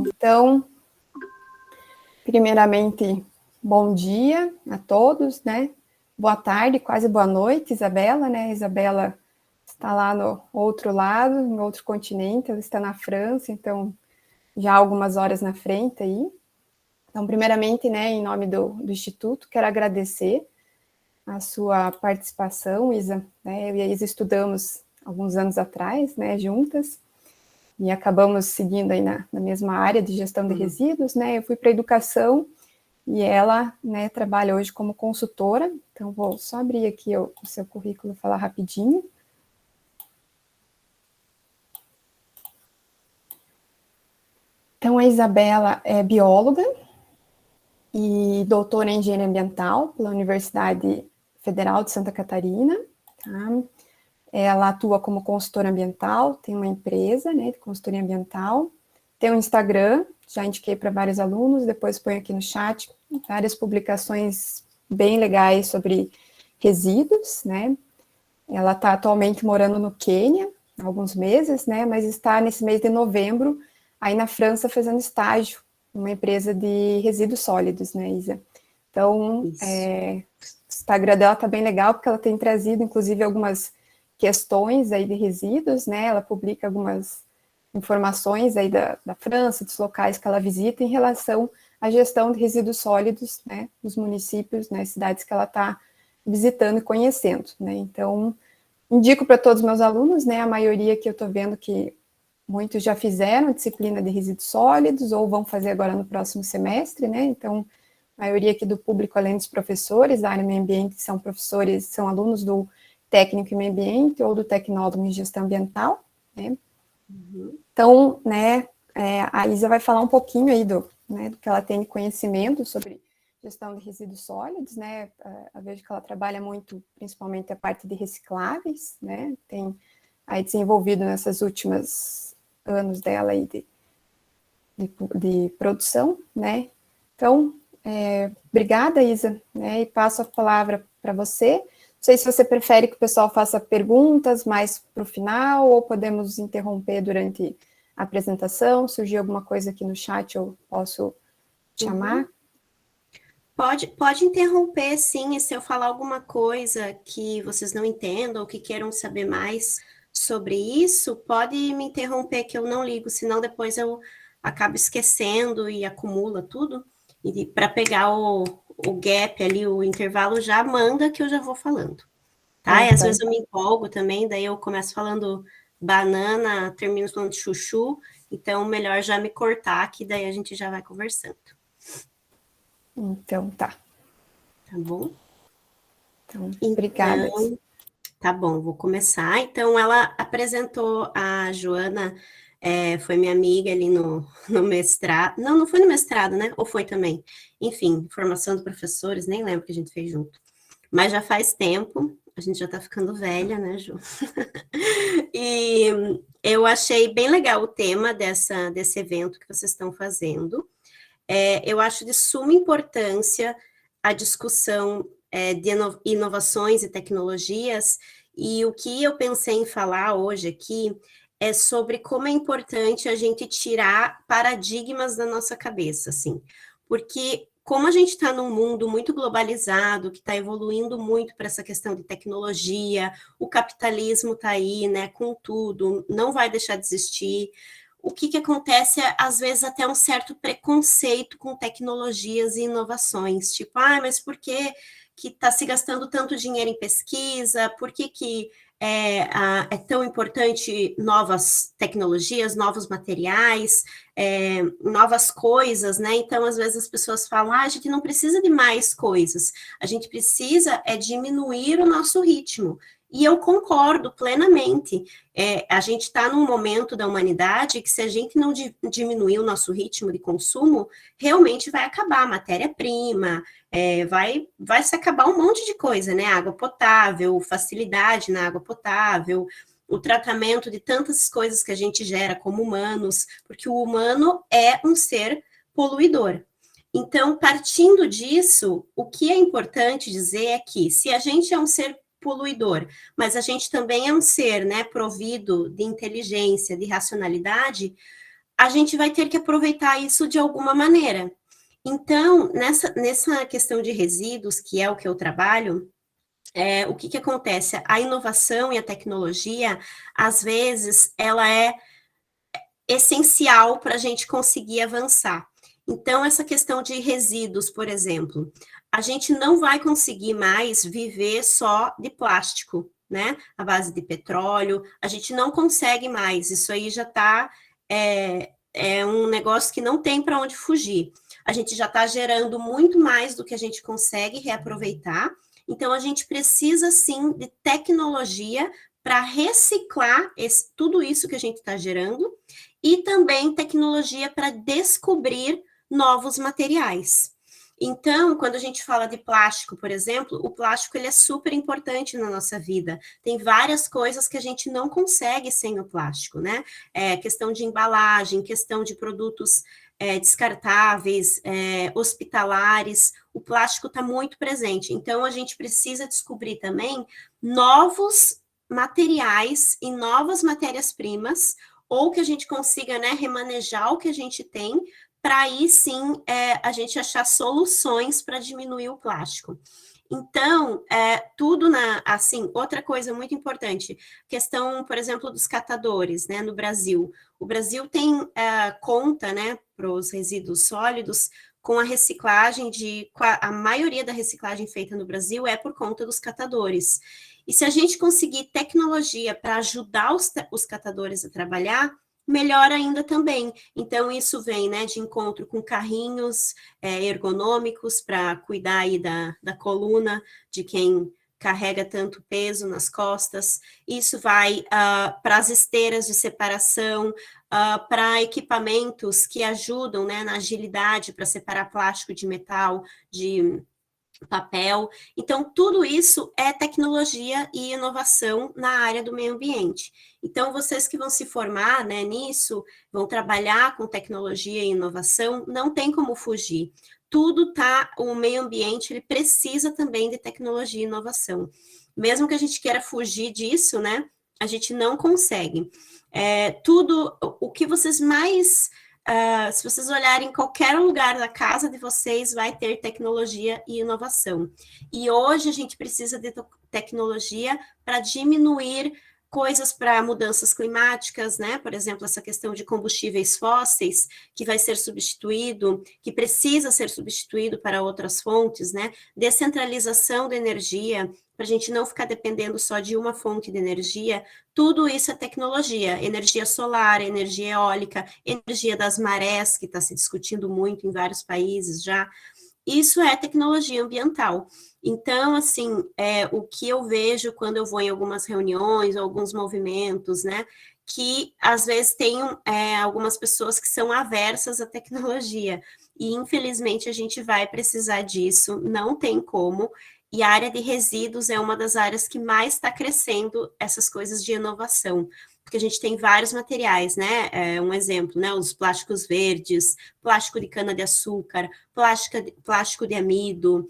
Então, primeiramente, bom dia a todos, né? Boa tarde, quase boa noite, Isabela, né? Isabela está lá no outro lado, em outro continente, ela está na França, então já há algumas horas na frente aí. Então, primeiramente, né, em nome do Instituto, quero agradecer a sua participação, Isa. Né? Eu e a Isa estudamos alguns anos atrás, né, juntas, e acabamos seguindo aí na mesma área de gestão de resíduos, né? Eu fui para a educação e ela, né, trabalha hoje como consultora. Então, vou só abrir aqui o seu currículo e falar rapidinho. Então, a Isabela é bióloga e doutora em engenharia ambiental pela Universidade Federal de Santa Catarina, tá? Ela atua como consultora ambiental, tem uma empresa, né, de consultoria ambiental, tem um Instagram, já indiquei para vários alunos, depois ponho aqui no chat, várias publicações bem legais sobre resíduos, né? Ela está atualmente morando no Quênia, há alguns meses, né, mas está nesse mês de novembro aí na França fazendo estágio numa empresa de resíduos sólidos, né, Isa? Então, o Instagram dela está bem legal, porque ela tem trazido, inclusive, algumas questões aí de resíduos, né? Ela publica algumas informações aí da França, dos locais que ela visita em relação à gestão de resíduos sólidos, né? Dos municípios, né? Cidades que ela está visitando e conhecendo, né? Então, indico para todos os meus alunos, né? A maioria que eu estou vendo que muitos já fizeram disciplina de resíduos sólidos ou vão fazer agora no próximo semestre, né? Então, a maioria aqui do público, além dos professores da área do meio ambiente, são professores, são alunos do técnico em meio ambiente ou do tecnólogo em gestão ambiental, né? Então, né, a Isa vai falar um pouquinho aí do que ela tem de conhecimento sobre gestão de resíduos sólidos, né? Eu vejo que ela trabalha muito, principalmente a parte de recicláveis, né? Tem aí desenvolvido nessas últimas anos dela aí de produção, né? Então, obrigada, Isa, né? E passo a palavra para você. Não sei se você prefere que o pessoal faça perguntas mais para o final, ou podemos interromper durante a apresentação. Surgir alguma coisa aqui no chat, eu posso chamar? Pode interromper, sim, e se eu falar alguma coisa que vocês não entendam ou que queiram saber mais sobre isso, pode me interromper que eu não ligo, senão depois eu acabo esquecendo e acumula tudo. E para pegar o gap ali, o intervalo, já manda que eu já vou falando, tá? E às vezes eu me empolgo também, daí eu começo falando banana, termino falando chuchu, então melhor já me cortar, que daí a gente já vai conversando. Então, tá. Tá bom? Então, obrigada. Tá bom, vou começar. Então, ela apresentou a Joana, foi minha amiga ali no mestrado. Não foi no mestrado, né? Ou foi também? Enfim, formação de professores, nem lembro que a gente fez junto. Mas já faz tempo, a gente já tá ficando velha, né, Ju? E eu achei bem legal o tema desse evento que vocês estão fazendo. Eu acho de suma importância a discussão de inovações e tecnologias, e o que eu pensei em falar hoje aqui é sobre como é importante a gente tirar paradigmas da nossa cabeça, assim, porque como a gente está num mundo muito globalizado, que está evoluindo muito para essa questão de tecnologia, o capitalismo está aí, né, com tudo, não vai deixar de existir. O que acontece é, às vezes, até um certo preconceito com tecnologias e inovações, tipo, mas por que está se gastando tanto dinheiro em pesquisa? Por que é tão importante novas tecnologias, novos materiais, novas coisas, né? Então, às vezes as pessoas falam, a gente não precisa de mais coisas, a gente precisa diminuir o nosso ritmo. E eu concordo plenamente. A gente está num momento da humanidade que, se a gente não diminuir o nosso ritmo de consumo, realmente vai acabar a matéria-prima, vai se acabar um monte de coisa, né? Água potável, facilidade na água potável, o tratamento de tantas coisas que a gente gera como humanos, porque o humano é um ser poluidor. Então, partindo disso, o que é importante dizer é que, se a gente é um ser poluidor, mas a gente também é um ser, né, provido de inteligência, de racionalidade, a gente vai ter que aproveitar isso de alguma maneira. Então, nessa questão de resíduos, que é o que eu trabalho, o que acontece? A inovação e a tecnologia, às vezes, ela é essencial para a gente conseguir avançar. Então, essa questão de resíduos, por exemplo, a gente não vai conseguir mais viver só de plástico, né? A base de petróleo, a gente não consegue mais. Isso aí já está é um negócio que não tem para onde fugir. A gente já está gerando muito mais do que a gente consegue reaproveitar. Então, a gente precisa sim de tecnologia para reciclar tudo isso que a gente está gerando e também tecnologia para descobrir novos materiais. Então, quando a gente fala de plástico, por exemplo, o plástico ele é super importante na nossa vida. Tem várias coisas que a gente não consegue sem o plástico, né? Questão de embalagem, questão de produtos descartáveis, hospitalares, o plástico está muito presente. Então, a gente precisa descobrir também novos materiais e novas matérias-primas, ou que a gente consiga, né, remanejar o que a gente tem, para aí sim a gente achar soluções para diminuir o plástico. Então, tudo assim, outra coisa muito importante, questão, por exemplo, dos catadores, né, no Brasil. O Brasil tem conta, né, para os resíduos sólidos, com a reciclagem a maioria da reciclagem feita no Brasil é por conta dos catadores. E se a gente conseguir tecnologia para ajudar os catadores a trabalhar, melhor ainda também. Então, isso vem, né, de encontro com carrinhos ergonômicos para cuidar aí da coluna de quem carrega tanto peso nas costas. Isso vai para as esteiras de separação, para equipamentos que ajudam, né, na agilidade para separar plástico de metal, de papel. Então, tudo isso é tecnologia e inovação na área do meio ambiente. Então, vocês que vão se formar, né, nisso, vão trabalhar com tecnologia e inovação, não tem como fugir. Tudo o meio ambiente, ele precisa também de tecnologia e inovação. Mesmo que a gente queira fugir disso, né, a gente não consegue. Tudo, o que vocês mais... se vocês olharem em qualquer lugar da casa de vocês, vai ter tecnologia e inovação. E hoje a gente precisa de tecnologia para diminuir coisas para mudanças climáticas, né? Por exemplo, essa questão de combustíveis fósseis, que vai ser substituído, que precisa ser substituído para outras fontes, né? Descentralização da energia, para a gente não ficar dependendo só de uma fonte de energia. Tudo isso é tecnologia, energia solar, energia eólica, energia das marés, que está se discutindo muito em vários países já. Isso é tecnologia ambiental. Então, assim, o que eu vejo quando eu vou em algumas reuniões, alguns movimentos, né, que às vezes tem algumas pessoas que são aversas à tecnologia, e infelizmente a gente vai precisar disso, não tem como, e a área de resíduos é uma das áreas que mais está crescendo essas coisas de inovação, porque a gente tem vários materiais, né? Um exemplo, né? Os plásticos verdes, plástico de cana-de-açúcar, plástico de amido,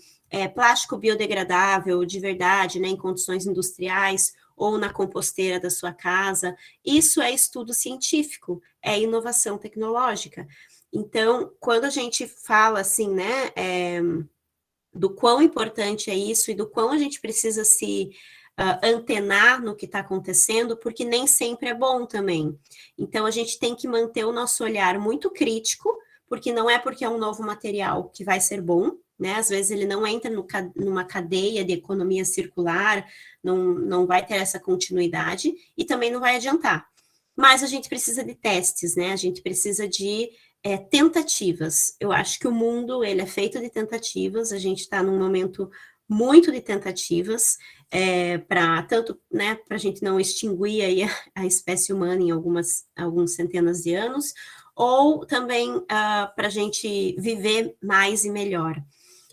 plástico biodegradável de verdade, né? Em condições industriais ou na composteira da sua casa. Isso é estudo científico, é inovação tecnológica. Então, quando a gente fala assim, né? Do quão importante é isso e do quão a gente precisa se antenar no que está acontecendo, porque nem sempre é bom também. Então, a gente tem que manter o nosso olhar muito crítico, porque não é porque é um novo material que vai ser bom, né? Às vezes ele não entra numa cadeia de economia circular, não vai ter essa continuidade e também não vai adiantar. Mas a gente precisa de testes, né? A gente precisa de tentativas. Eu acho que o mundo ele é feito de tentativas, a gente está num momento muito de tentativas, para tanto, né, para a gente não extinguir aí a espécie humana em algumas centenas de anos, ou também para a gente viver mais e melhor.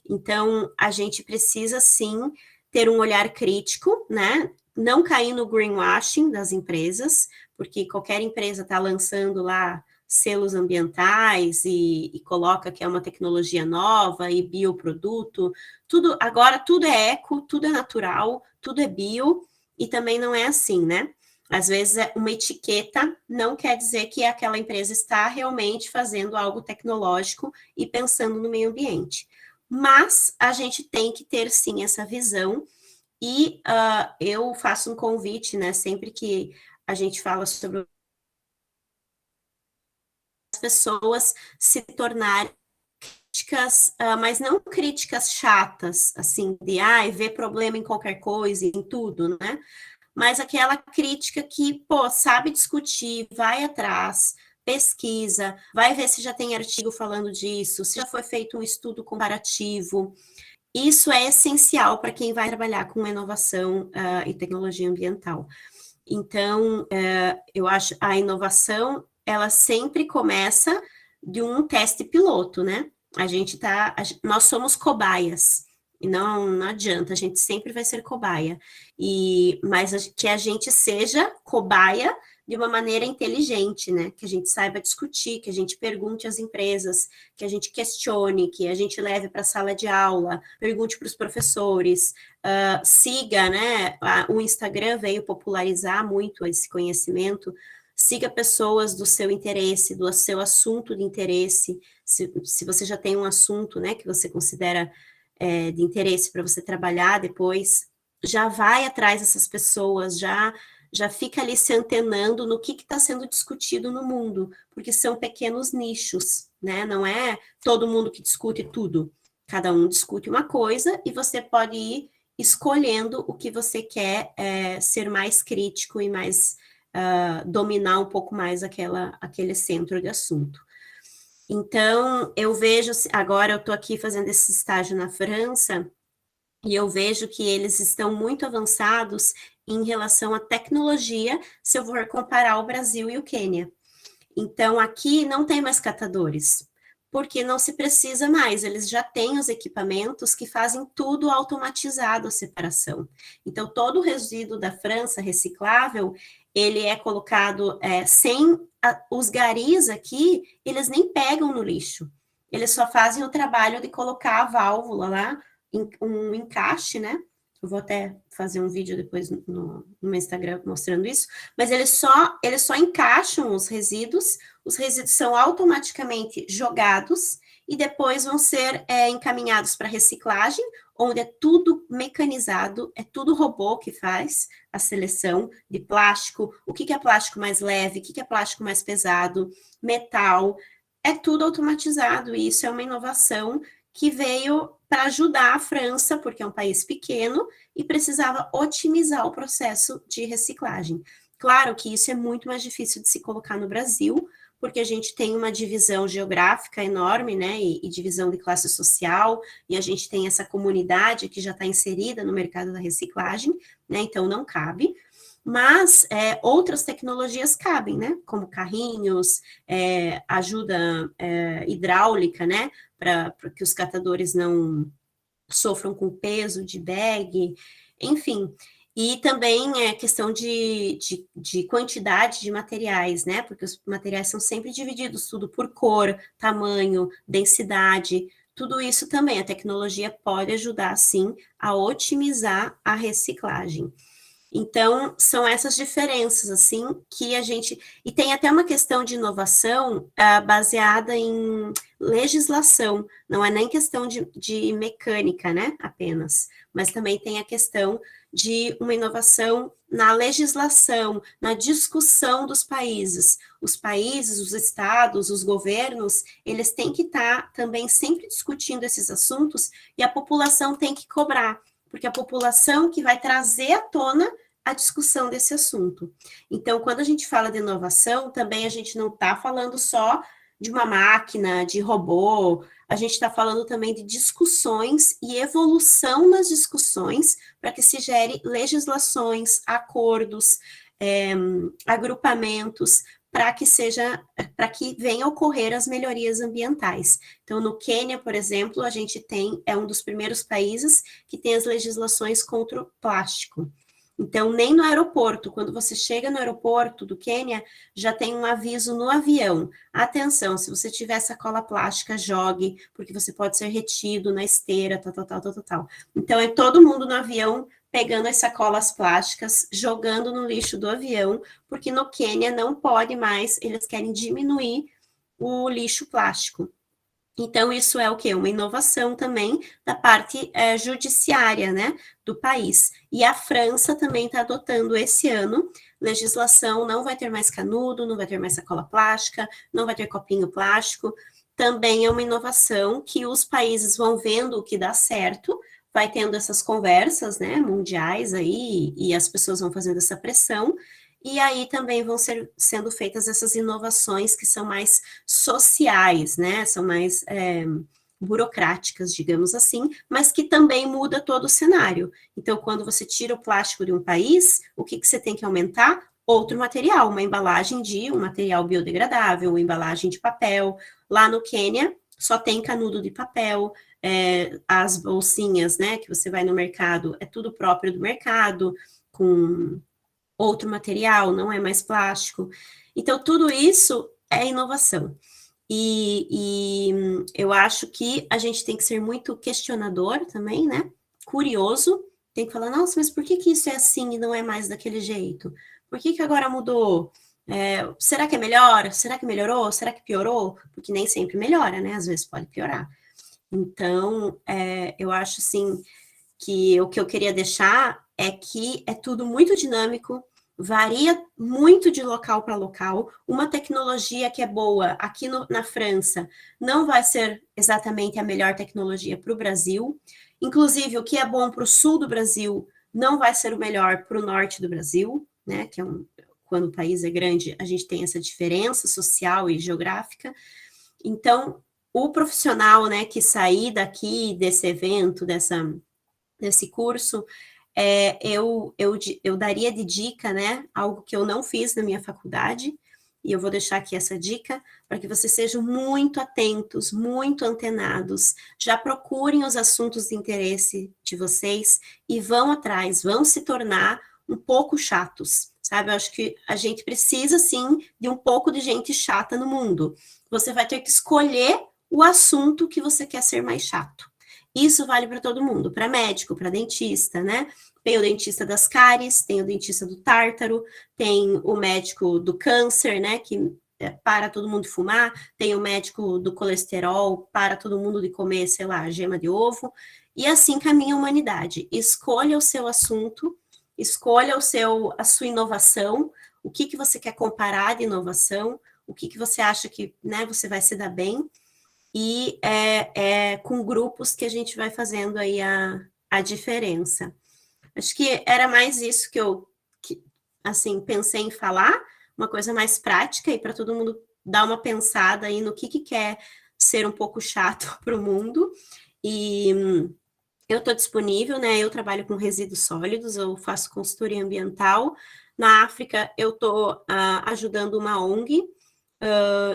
Então, a gente precisa, sim, ter um olhar crítico, né, não cair no greenwashing das empresas, porque qualquer empresa está lançando lá selos ambientais e coloca que é uma tecnologia nova e bioproduto, agora tudo é eco, tudo é natural, tudo é bio, e também não é assim, né? Às vezes, uma etiqueta não quer dizer que aquela empresa está realmente fazendo algo tecnológico e pensando no meio ambiente. Mas a gente tem que ter, sim, essa visão. E eu faço um convite, né, sempre que a gente fala sobre as pessoas se tornarem críticas, mas não críticas chatas, assim, de ver problema em qualquer coisa, em tudo, né? Mas aquela crítica que, pô, sabe discutir, vai atrás, pesquisa, vai ver se já tem artigo falando disso, se já foi feito um estudo comparativo. Isso é essencial para quem vai trabalhar com inovação e tecnologia ambiental. Então, eu acho a inovação, ela sempre começa de um teste piloto, né? Nós somos cobaias, e não adianta, a gente sempre vai ser cobaia. Mas que a gente seja cobaia de uma maneira inteligente, né? Que a gente saiba discutir, que a gente pergunte às empresas, que a gente questione, que a gente leve para a sala de aula, pergunte para os professores, siga, né? O Instagram veio popularizar muito esse conhecimento. Siga pessoas do seu interesse, do seu assunto de interesse. Se você já tem um assunto, né, que você considera de interesse para você trabalhar depois, já vai atrás dessas pessoas, já fica ali se antenando no que está sendo discutido no mundo, porque são pequenos nichos, né? Não é todo mundo que discute tudo. Cada um discute uma coisa e você pode ir escolhendo o que você quer ser mais crítico e mais dominar um pouco mais aquele centro de assunto. Então, eu vejo, agora eu estou aqui fazendo esse estágio na França, e eu vejo que eles estão muito avançados em relação à tecnologia, se eu for comparar o Brasil e o Quênia. Então, aqui não tem mais catadores, porque não se precisa mais, eles já têm os equipamentos que fazem tudo automatizado, a separação. Então, todo o resíduo da França reciclável, ele é colocado sem... os garis aqui, eles nem pegam no lixo, eles só fazem o trabalho de colocar a válvula lá, um encaixe, né? Eu vou até fazer um vídeo depois no meu Instagram mostrando isso, mas eles só encaixam os resíduos são automaticamente jogados e depois vão ser encaminhados para reciclagem, onde é tudo mecanizado, é tudo robô que faz a seleção de plástico, o que é plástico mais leve, o que é plástico mais pesado, metal, é tudo automatizado, e isso é uma inovação que veio para ajudar a França, porque é um país pequeno, e precisava otimizar o processo de reciclagem. Claro que isso é muito mais difícil de se colocar no Brasil, porque a gente tem uma divisão geográfica enorme, né, e divisão de classe social, e a gente tem essa comunidade que já está inserida no mercado da reciclagem, né, então não cabe. Mas outras tecnologias cabem, né, como carrinhos, ajuda hidráulica, né, para que os catadores não sofram com peso de bag, enfim. E também é questão de quantidade de materiais, né? Porque os materiais são sempre divididos tudo por cor, tamanho, densidade. Tudo isso também, a tecnologia pode ajudar, sim, a otimizar a reciclagem. Então, são essas diferenças, assim, que a gente... E tem até uma questão de inovação baseada em legislação, não é nem questão de mecânica, né, apenas, mas também tem a questão de uma inovação na legislação, na discussão dos países. Os países, os estados, os governos, eles têm que estar também sempre discutindo esses assuntos e a população tem que cobrar, porque a população que vai trazer à tona a discussão desse assunto. Então, quando a gente fala de inovação, também a gente não está falando só de uma máquina, de robô, a gente está falando também de discussões e evolução nas discussões para que se gere legislações, acordos, agrupamentos, para que venham ocorrer as melhorias ambientais. Então, no Quênia, por exemplo, a gente é um dos primeiros países que tem as legislações contra o plástico. Então, nem no aeroporto, quando você chega no aeroporto do Quênia, já tem um aviso no avião. Atenção, se você tiver sacola plástica, jogue, porque você pode ser retido na esteira, tal. Então, todo mundo no avião pegando as sacolas plásticas, jogando no lixo do avião, porque no Quênia não pode mais, eles querem diminuir o lixo plástico. Então, isso é o quê? Uma inovação também da parte judiciária, né, do país. E a França também está adotando esse ano legislação, não vai ter mais canudo, não vai ter mais sacola plástica, não vai ter copinho plástico. Também é uma inovação que os países vão vendo o que dá certo, vai tendo essas conversas, né, mundiais aí, e as pessoas vão fazendo essa pressão, e aí também vão sendo feitas essas inovações que são mais sociais, né? São mais burocráticas, digamos assim, mas que também muda todo o cenário. Então, quando você tira o plástico de um país, o que você tem que aumentar? Outro material, uma embalagem de um material biodegradável, uma embalagem de papel. Lá no Quênia, só tem canudo de papel, as bolsinhas, né, que você vai no mercado, é tudo próprio do mercado, com outro material, não é mais plástico. Então, tudo isso é inovação. E eu acho que a gente tem que ser muito questionador também, né? Curioso, tem que falar, nossa, mas por que isso é assim e não é mais daquele jeito? Por que agora mudou? Será que é melhor? Será que melhorou? Será que piorou? Porque nem sempre melhora, né? Às vezes pode piorar. Então, eu acho, assim, que o que eu queria deixar é que é tudo muito dinâmico, varia muito de local para local. Uma tecnologia que é boa aqui na França não vai ser exatamente a melhor tecnologia para o Brasil. Inclusive, o que é bom para o sul do Brasil não vai ser o melhor para o norte do Brasil, né? Que é quando o país é grande, a gente tem essa diferença social e geográfica. Então, o profissional, né, que sair daqui desse evento, desse curso, eu daria de dica, né, algo que eu não fiz na minha faculdade, e eu vou deixar aqui essa dica, para que vocês sejam muito atentos, muito antenados, já procurem os assuntos de interesse de vocês e vão atrás, vão se tornar um pouco chatos, sabe? Eu acho que a gente precisa, sim, de um pouco de gente chata no mundo. Você vai ter que escolher o assunto que você quer ser mais chato. Isso vale para todo mundo, para médico, para dentista, né? Tem o dentista das cáries, tem o dentista do tártaro, tem o médico do câncer, né? Que para todo mundo de fumar, tem o médico do colesterol, para todo mundo de comer, sei lá, gema de ovo. E assim caminha a humanidade. Escolha o seu assunto, escolha a sua inovação, o que você quer comparar de inovação, o que você acha que, né, você vai se dar bem, e com grupos que a gente vai fazendo aí a diferença. Acho que era mais isso que eu, assim, pensei em falar, uma coisa mais prática, e para todo mundo dar uma pensada aí no que quer ser um pouco chato para o mundo. E eu estou disponível, né? Eu trabalho com resíduos sólidos, eu faço consultoria ambiental. Na África, eu estou ajudando uma ONG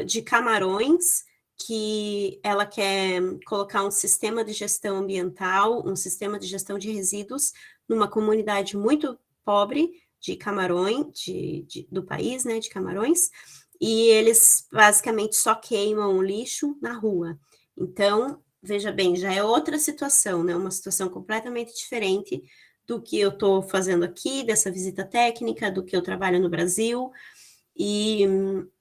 de Camarões, que ela quer colocar um sistema de gestão ambiental, um sistema de gestão de resíduos numa comunidade muito pobre de Camarões, do país, né, de Camarões, e eles basicamente só queimam o lixo na rua. Então, veja bem, já é outra situação, né, uma situação completamente diferente do que eu estou fazendo aqui, dessa visita técnica, do que eu trabalho no Brasil. E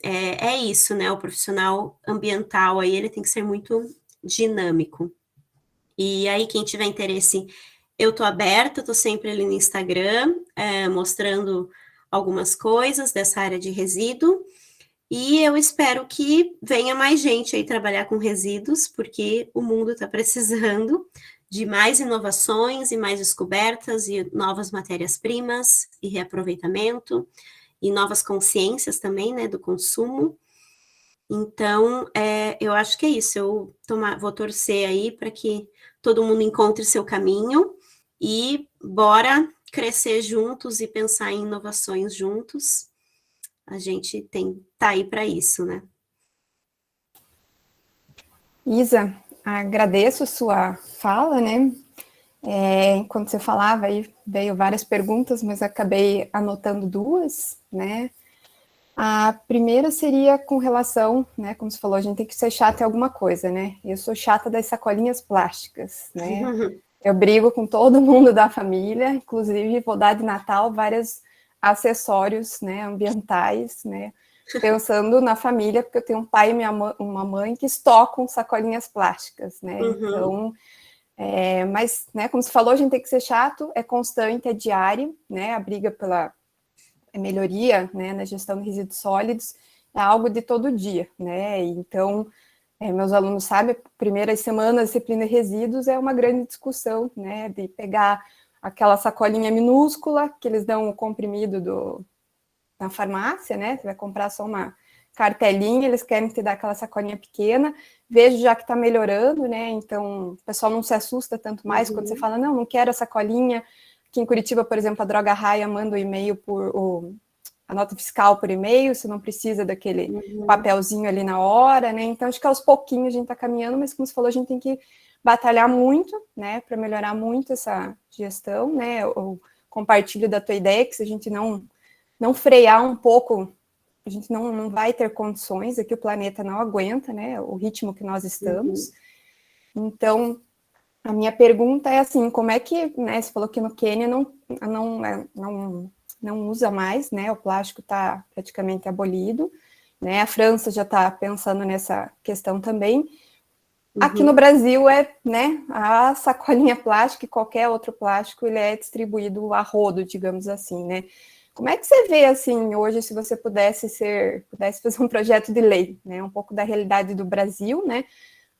é isso, né? O profissional ambiental aí, ele tem que ser muito dinâmico. E aí, quem tiver interesse, eu tô aberta, tô sempre ali no Instagram, mostrando algumas coisas dessa área de resíduo. E eu espero que venha mais gente aí trabalhar com resíduos, porque o mundo está precisando de mais inovações e mais descobertas e novas matérias-primas e reaproveitamento e novas consciências também, né, do consumo. Então, eu acho que é isso. Eu vou torcer aí para que todo mundo encontre seu caminho e bora crescer juntos e pensar em inovações juntos. A gente tá aí para isso, né? Isa, agradeço sua fala, né? Enquanto você falava, aí veio várias perguntas, mas acabei anotando duas, né? A primeira seria com relação, né? Como você falou, a gente tem que ser chata em alguma coisa, né? Eu sou chata das sacolinhas plásticas, né? Eu brigo com todo mundo da família, inclusive vou dar de Natal vários acessórios, né, ambientais, né, pensando na família, porque eu tenho um pai e uma mãe que estocam sacolinhas plásticas, né, então, mas, né, como você falou, a gente tem que ser chato, é constante, é diário, né, a briga pela melhoria, né, na gestão de resíduos sólidos é algo de todo dia, né, então, meus alunos sabem, primeiras semanas, disciplina de resíduos é uma grande discussão, né, de pegar aquela sacolinha minúscula, que eles dão o comprimido na farmácia, né, você vai comprar só uma cartelinha, eles querem te dar aquela sacolinha pequena, vejo já que está melhorando, né, então o pessoal não se assusta tanto mais quando você fala, não quero a sacolinha. Aqui em Curitiba, por exemplo, a Droga Raia manda o e-mail a nota fiscal por e-mail, você não precisa daquele papelzinho ali na hora, né? Então, acho que aos pouquinhos a gente está caminhando, mas como você falou, a gente tem que batalhar muito, né, para melhorar muito essa gestão, né? Eu compartilho da tua ideia que se a gente não frear um pouco, a gente não vai ter condições, aqui o planeta não aguenta, né, o ritmo que nós estamos. Então, a minha pergunta é assim, como é que, né, você falou que no Quênia não usa mais, né, o plástico está praticamente abolido, né, a França já está pensando nessa questão também. Aqui no Brasil né, a sacolinha plástica e qualquer outro plástico, ele é distribuído a rodo, digamos assim, né. Como é que você vê, assim, hoje, se você pudesse fazer um projeto de lei, né, um pouco da realidade do Brasil, né,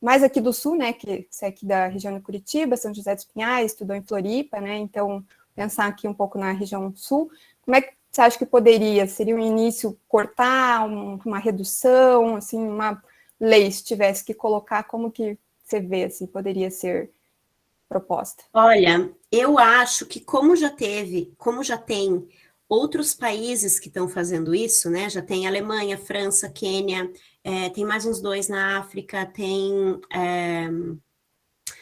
mais aqui do Sul, né, que você é aqui da região de Curitiba, São José dos Pinhais, estudou em Floripa, né, então pensar aqui um pouco na região Sul, como é que você acha que poderia? Seria um início cortar, uma redução, assim, uma lei, se tivesse que colocar, como que você vê, assim, poderia ser proposta? Olha, eu acho que como já tem outros países que estão fazendo isso, né? Já tem Alemanha, França, Quênia, tem mais uns 2 na África, tem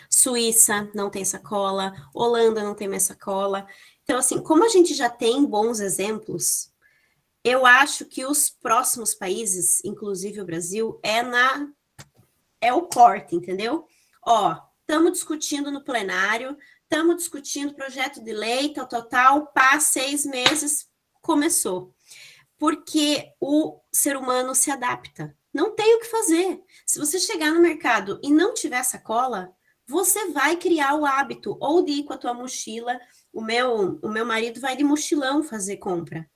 Suíça, não tem sacola, Holanda não tem mais sacola. Então, assim, como a gente já tem bons exemplos, eu acho que os próximos países, inclusive o Brasil, é o corte, entendeu? Ó, estamos discutindo no plenário, estamos discutindo projeto de lei, tal, pá, 6 meses, começou. Porque o ser humano se adapta. Não tem o que fazer. Se você chegar no mercado e não tiver sacola, você vai criar o hábito ou de ir com a tua mochila. O meu marido vai de mochilão fazer compra.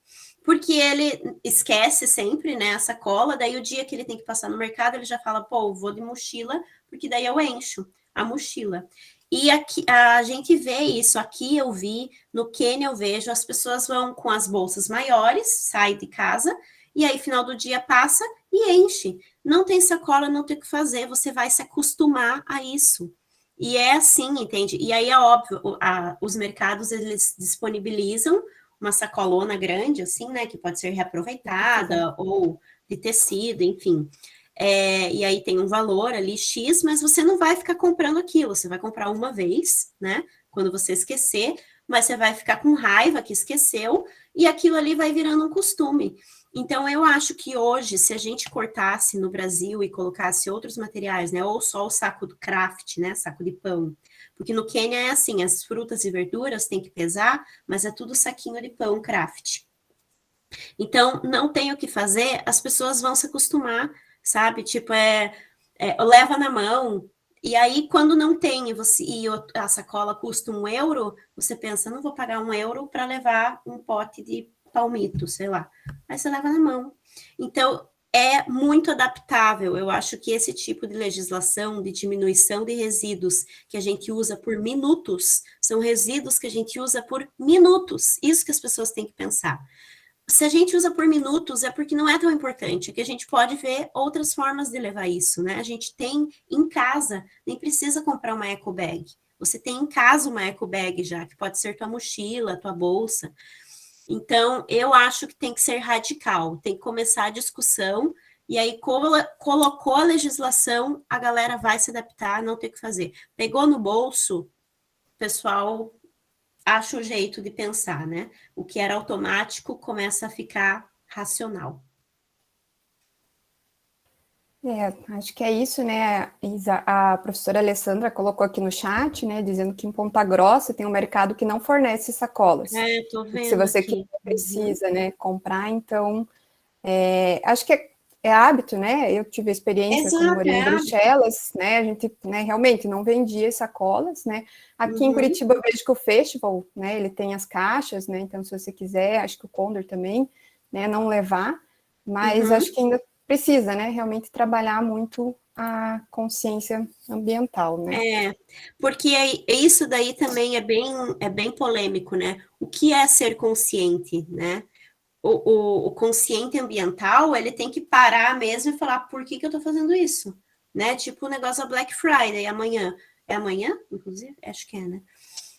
Porque ele esquece sempre, né, a sacola, daí o dia que ele tem que passar no mercado, ele já fala, pô, vou de mochila, porque daí eu encho a mochila. E aqui, a gente vê isso, aqui eu vi, no Quênia eu vejo, as pessoas vão com as bolsas maiores, saem de casa, e aí final do dia passa e enche. Não tem sacola, não tem o que fazer, você vai se acostumar a isso. E é assim, entende? E aí é óbvio, os mercados, eles disponibilizam uma sacolona grande, assim, né, que pode ser reaproveitada, ou de tecido, enfim. E aí tem um valor ali X, mas você não vai ficar comprando aquilo, você vai comprar uma vez, né? Quando você esquecer, mas você vai ficar com raiva que esqueceu, e aquilo ali vai virando um costume. Então, eu acho que hoje, se a gente cortasse no Brasil e colocasse outros materiais, né? Ou só o saco do craft, né? Saco de pão. Porque no Quênia é assim, as frutas e verduras tem que pesar, mas é tudo saquinho de pão craft. Então, não tem o que fazer, as pessoas vão se acostumar, sabe? Tipo, leva na mão, e aí quando não tem a sacola custa €1, você pensa, não vou pagar €1 para levar um pote de palmito, sei lá. Aí você leva na mão. Então, é muito adaptável. Eu acho que esse tipo de legislação de diminuição de resíduos que a gente usa por minutos, são resíduos que a gente usa por minutos. Isso que as pessoas têm que pensar. Se a gente usa por minutos, é porque não é tão importante, é que a gente pode ver outras formas de levar isso, né? A gente tem em casa, nem precisa comprar uma eco bag. Você tem em casa uma eco bag já, que pode ser tua mochila, tua bolsa. Então, eu acho que tem que ser radical, tem que começar a discussão, e aí, colocou a legislação, a galera vai se adaptar, não tem o que fazer. Pegou no bolso, o pessoal acha o jeito de pensar, né? O que era automático começa a ficar racional. Acho que é isso, né? A professora Alessandra colocou aqui no chat, né, dizendo que em Ponta Grossa tem um mercado que não fornece sacolas. Tô E que se vendo você aqui. quiser, precisa, né, comprar, então, acho que é hábito, né? Eu tive a experiência quando Exato, morei em Bruxelas, né? A gente, né, realmente não vendia sacolas, né? Aqui em Curitiba eu vejo que o Festival, né, ele tem as caixas, né? Então, se você quiser, acho que o Condor também, né, não levar, mas acho que ainda precisa, né, realmente trabalhar muito a consciência ambiental, né? Porque isso daí também é bem polêmico, né? O que é ser consciente, né? O consciente ambiental, ele tem que parar mesmo e falar por que eu tô fazendo isso, né? Tipo o negócio da Black Friday amanhã. É amanhã, inclusive? Acho que é, né?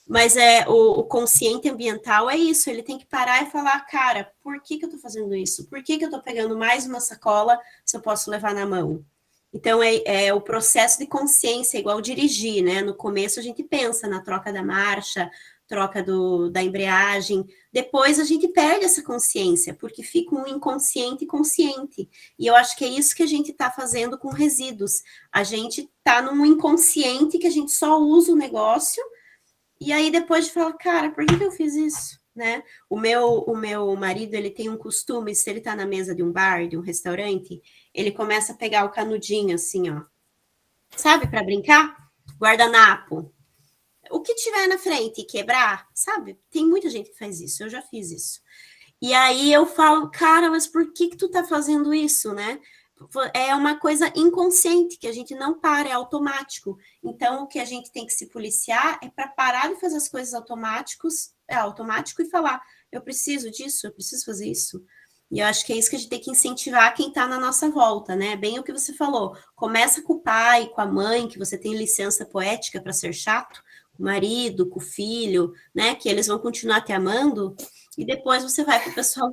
Mas o consciente ambiental é isso, ele tem que parar e falar, cara, por que eu tô fazendo isso? Por que eu tô pegando mais uma sacola se eu posso levar na mão? Então, é o processo de consciência, igual dirigir, né? No começo a gente pensa na troca da marcha, troca da embreagem, depois a gente perde essa consciência, porque fica um inconsciente consciente. E eu acho que é isso que a gente está fazendo com resíduos. A gente está num inconsciente que a gente só usa o negócio e aí depois de falar, cara, por que eu fiz isso? Né? O meu marido, ele tem um costume, se ele tá na mesa de um bar, de um restaurante, ele começa a pegar o canudinho assim, ó. Sabe, para brincar? Guardanapo. O que tiver na frente e quebrar, sabe? Tem muita gente que faz isso, eu já fiz isso. E aí eu falo, cara, mas por que tu tá fazendo isso, né? É uma coisa inconsciente que a gente não para, é automático. Então, o que a gente tem que se policiar é para parar de fazer as coisas automático e falar, eu preciso disso, eu preciso fazer isso. E eu acho que é isso que a gente tem que incentivar quem está na nossa volta, né? Bem o que você falou. Começa com o pai, com a mãe, que você tem licença poética para ser chato, com o marido, com o filho, né? Que eles vão continuar te amando. E depois você vai para o pessoal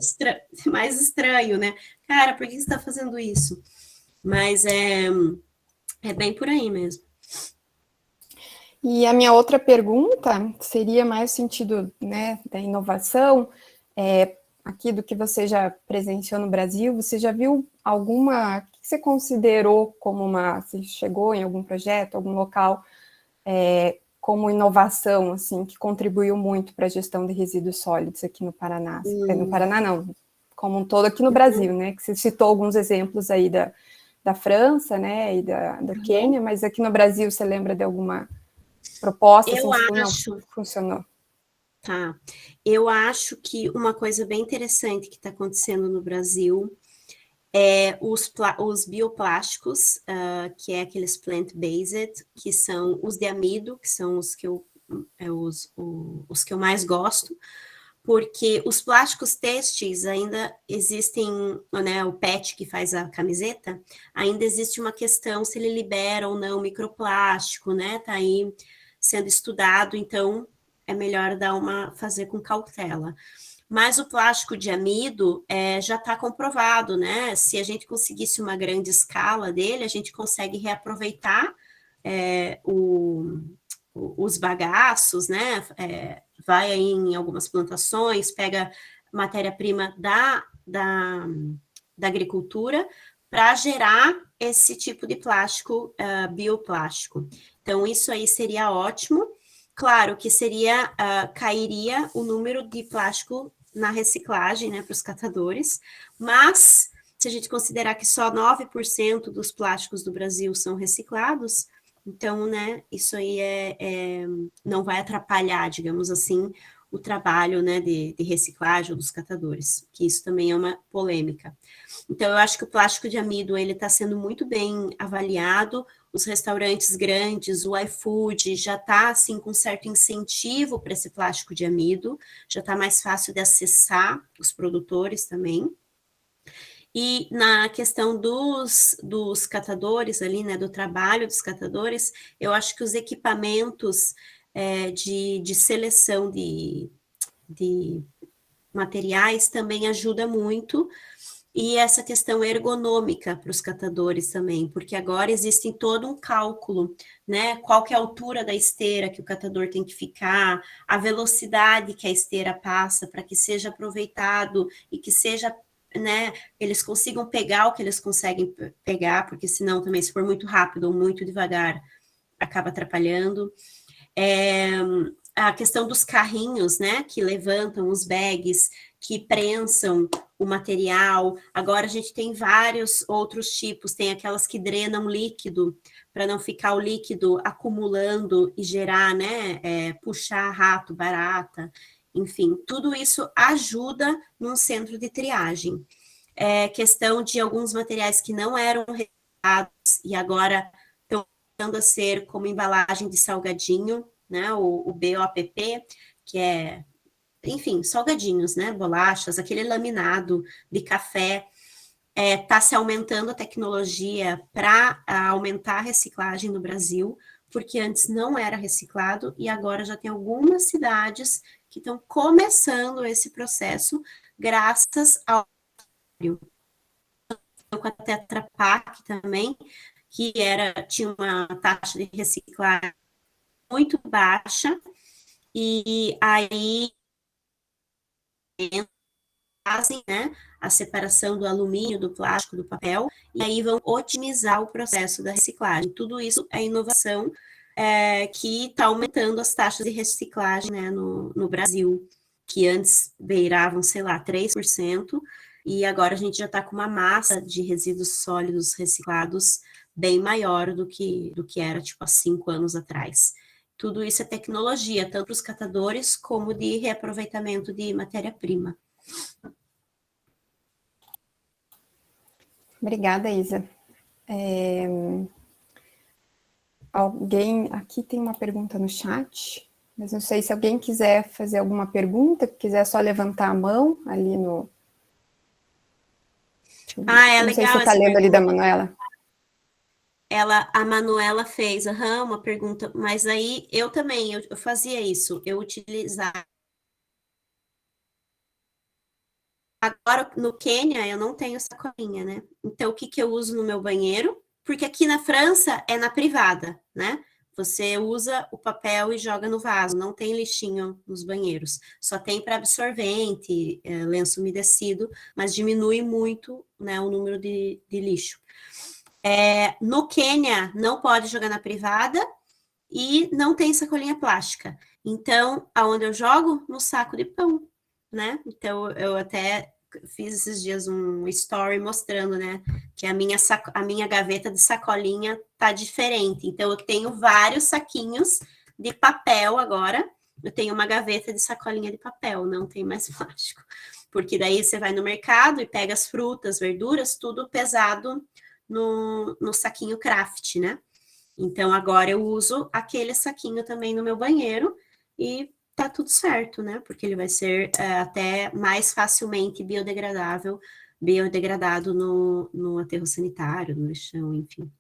mais estranho, né? Cara, por que você está fazendo isso? Mas é bem por aí mesmo. E a minha outra pergunta seria mais o sentido, né, da inovação, aqui do que você já presenciou no Brasil, você já viu alguma, o que você considerou como você chegou em algum projeto, algum local, como inovação, assim, que contribuiu muito para a gestão de resíduos sólidos aqui no Paraná? No Paraná não, como um todo aqui no Brasil, né, que você citou alguns exemplos aí da França, né, e do Quênia, mas aqui no Brasil você lembra de alguma proposta, assim, Eu você falou, não, acho, funcionou. tá? Eu acho que uma coisa bem interessante que está acontecendo no Brasil é os bioplásticos, que é aqueles plant-based, que são os de amido, que são os que eu mais gosto, porque os plásticos têxteis ainda existem, né, o PET que faz a camiseta, ainda existe uma questão se ele libera ou não microplástico, né? Tá aí sendo estudado, então é melhor fazer com cautela. Mas o plástico de amido já está comprovado, né? Se a gente conseguisse uma grande escala dele, a gente consegue reaproveitar é, o, os bagaços, né? Vai aí em algumas plantações, pega matéria-prima da agricultura para gerar esse tipo de plástico, bioplástico. Então, isso aí seria ótimo. Claro que cairia o número de plástico na reciclagem, né, para os catadores, mas se a gente considerar que só 9% dos plásticos do Brasil são reciclados, então, né, isso aí não vai atrapalhar, digamos assim, o trabalho, né, de reciclagem dos catadores, que isso também é uma polêmica. Então, eu acho que o plástico de amido, ele está sendo muito bem avaliado, os restaurantes grandes, o iFood, já está, assim, com certo incentivo para esse plástico de amido, já está mais fácil de acessar os produtores também. E na questão dos catadores ali, né, do trabalho dos catadores, eu acho que os equipamentos de seleção de materiais também ajuda muito, e essa questão ergonômica para os catadores também, porque agora existe todo um cálculo, né? Qual que é a altura da esteira que o catador tem que ficar, a velocidade que a esteira passa para que seja aproveitado e que seja né, eles consigam pegar o que eles conseguem pegar, porque senão também, se for muito rápido ou muito devagar, acaba atrapalhando. A questão dos carrinhos, né, que levantam os bags, que prensam o material. Agora a gente tem vários outros tipos, tem aquelas que drenam líquido, para não ficar o líquido acumulando e gerar, né, puxar rato, barata, enfim, tudo isso ajuda num centro de triagem. Questão de alguns materiais que não eram reciclados e agora estão voltando a ser como embalagem de salgadinho, né, o BOPP, que é, enfim, salgadinhos, né, bolachas, aquele laminado de café, está se aumentando a tecnologia para aumentar a reciclagem no Brasil, porque antes não era reciclado e agora já tem algumas cidades que estão começando esse processo graças ao com a Tetra Pak também, que tinha uma taxa de reciclagem muito baixa, e aí fazem, né, a separação do alumínio, do plástico, do papel, e aí vão otimizar o processo da reciclagem. Tudo isso é inovação que está aumentando as taxas de reciclagem, né, no Brasil, que antes beiravam, sei lá, 3%, e agora a gente já está com uma massa de resíduos sólidos reciclados bem maior do que era, tipo, há 5 anos atrás. Tudo isso é tecnologia, tanto para os catadores como de reaproveitamento de matéria-prima. Obrigada, Isa. Alguém aqui tem uma pergunta no chat, mas não sei se alguém quiser fazer alguma pergunta, quiser só levantar a mão ali no. Não sei se você está lendo ali da Manuela. A Manuela fez uma pergunta, mas aí eu também, eu fazia isso, eu utilizava. Agora, no Quênia, eu não tenho sacolinha, né? Então, o que eu uso no meu banheiro? Porque aqui na França é na privada, né? Você usa o papel e joga no vaso, não tem lixinho nos banheiros. Só tem para absorvente, lenço umedecido, mas diminui muito, né, o número de lixo. No Quênia, não pode jogar na privada e não tem sacolinha plástica. Então, aonde eu jogo? No saco de pão, né? Então, eu até fiz esses dias um story mostrando, né, que a minha gaveta de sacolinha tá diferente. Então, eu tenho vários saquinhos de papel agora. Eu tenho uma gaveta de sacolinha de papel, não tem mais plástico. Porque daí você vai no mercado e pega as frutas, verduras, tudo pesado no saquinho craft, né? Então, agora eu uso aquele saquinho também no meu banheiro e tá tudo certo, né? Porque ele vai ser até mais facilmente biodegradado no aterro sanitário, no lixão, enfim.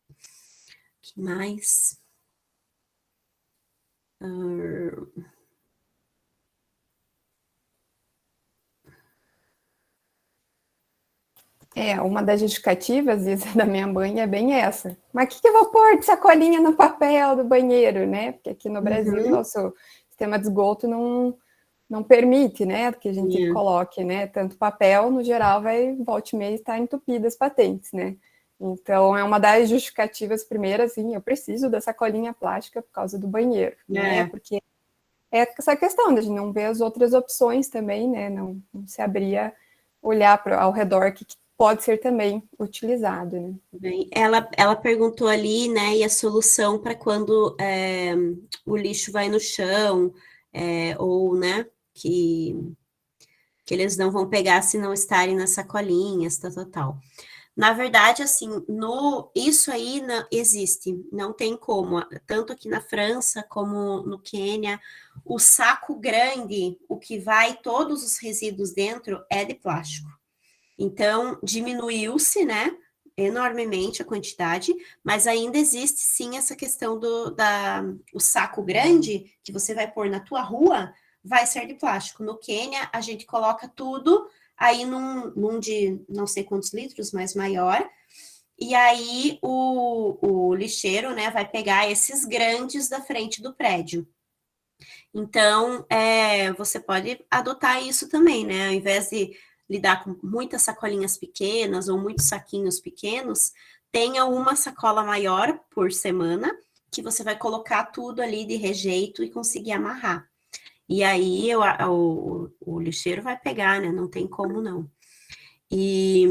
O que mais? Uma das justificativas, Isa, da minha mãe é bem essa. Mas o que eu vou pôr de sacolinha no papel do banheiro, né? Porque aqui no Brasil, nosso sistema de esgoto não permite, né, que a gente coloque, né, tanto papel, no geral, volta e meia estar entupido as patentes, né? Então, é uma das justificativas primeiras, assim, eu preciso da sacolinha plástica por causa do banheiro, né? Porque é essa questão de a gente não ver as outras opções também, né? Não se abrir olhar ao redor que pode ser também utilizado, né? Bem, ela perguntou ali, né, e a solução para quando o lixo vai no chão, ou, né, que eles não vão pegar se não estarem nas sacolinhas, tal. Na verdade, assim, isso aí não existe, não tem como, tanto aqui na França como no Quênia, o saco grande, o que vai todos os resíduos dentro é de plástico. Então, diminuiu-se, né, enormemente a quantidade, mas ainda existe sim essa questão o saco grande que você vai pôr na tua rua vai ser de plástico. No Quênia, a gente coloca tudo aí num de não sei quantos litros, mas maior, e aí o lixeiro, né, vai pegar esses grandes da frente do prédio. Então, você pode adotar isso também, né, ao invés de lidar com muitas sacolinhas pequenas ou muitos saquinhos pequenos, tenha uma sacola maior por semana, que você vai colocar tudo ali de rejeito e conseguir amarrar. E aí o lixeiro vai pegar, né? Não tem como não. E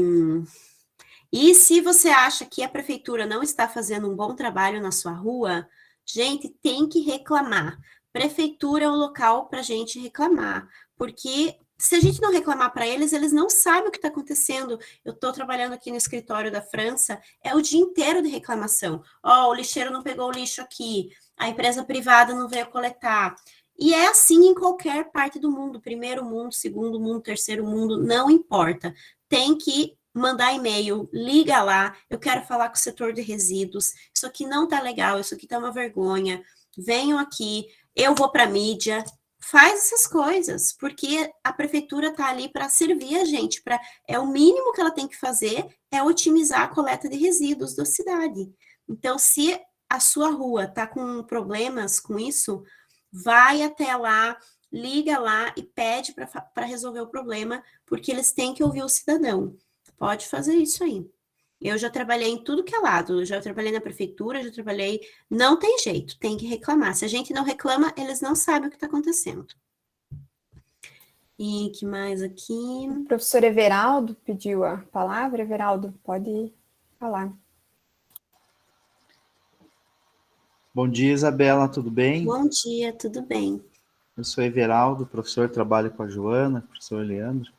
se você acha que a prefeitura não está fazendo um bom trabalho na sua rua, gente, tem que reclamar. Prefeitura é o local para a gente reclamar, porque se a gente não reclamar para eles, eles não sabem o que está acontecendo. Eu estou trabalhando aqui no escritório da França, é o dia inteiro de reclamação. Ó, o lixeiro não pegou o lixo aqui, a empresa privada não veio coletar. E é assim em qualquer parte do mundo, primeiro mundo, segundo mundo, terceiro mundo, não importa. Tem que mandar e-mail, liga lá, eu quero falar com o setor de resíduos, isso aqui não tá legal, isso aqui tá uma vergonha, venham aqui, eu vou para a mídia, faz essas coisas, porque a prefeitura tá ali para servir a gente, é o mínimo que ela tem que fazer, é otimizar a coleta de resíduos da cidade. Então, se a sua rua tá com problemas com isso, vai até lá, liga lá e pede para resolver o problema, porque eles têm que ouvir o cidadão. Pode fazer isso aí. Eu já trabalhei em tudo que é lado, eu já trabalhei na prefeitura, já trabalhei. Não tem jeito, tem que reclamar. Se a gente não reclama, eles não sabem o que está acontecendo. E que mais aqui? O professor Everaldo pediu a palavra. Everaldo, pode falar. Bom dia, Isabela, tudo bem? Bom dia, tudo bem. Eu sou Everaldo, professor, trabalho com a Joana, professor Leandro.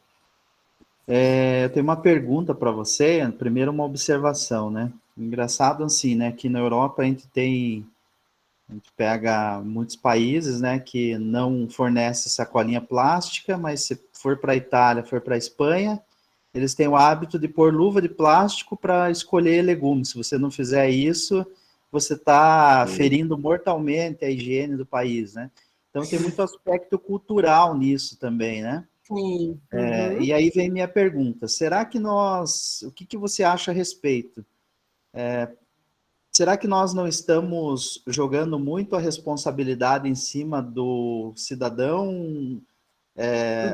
Eu tenho uma pergunta para você, primeiro uma observação, né? Engraçado assim, né? Aqui na Europa a gente pega muitos países, né, que não fornece sacolinha plástica, mas se for para a Itália, for para a Espanha, eles têm o hábito de pôr luva de plástico para escolher legumes. Se você não fizer isso, você está ferindo mortalmente a higiene do país, né? Então tem muito aspecto cultural nisso também, né? Sim. E aí vem minha pergunta: será que o que você acha a respeito? Será que nós não estamos jogando muito a responsabilidade em cima do cidadão,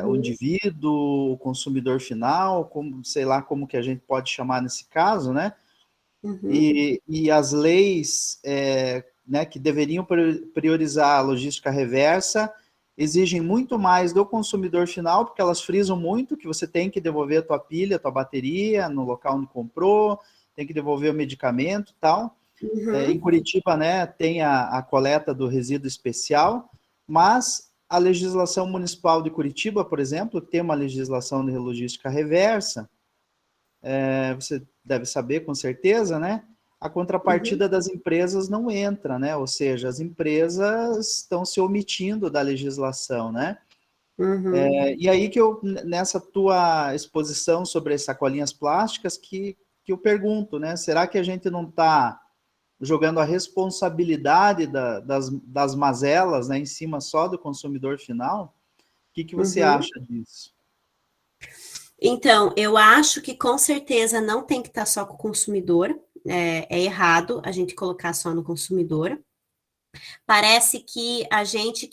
o indivíduo, o consumidor final, como, sei lá como que a gente pode chamar nesse caso, né? E as leis né, que deveriam priorizar a logística reversa exigem muito mais do consumidor final, porque elas frisam muito que você tem que devolver a tua pilha, a tua bateria no local onde comprou, tem que devolver o medicamento e tal. Em Curitiba, né, tem a coleta do resíduo especial, mas a legislação municipal de Curitiba, por exemplo, que tem uma legislação de logística reversa, você deve saber com certeza, né? A contrapartida das empresas não entra, né? Ou seja, as empresas estão se omitindo da legislação, né? E aí que nessa tua exposição sobre as sacolinhas plásticas, que eu pergunto, né? Será que a gente não está jogando a responsabilidade das mazelas, né, em cima só do consumidor final? O que você acha disso? Então, eu acho que com certeza não tem que estar só com o consumidor, é errado a gente colocar só no consumidor. Parece que a gente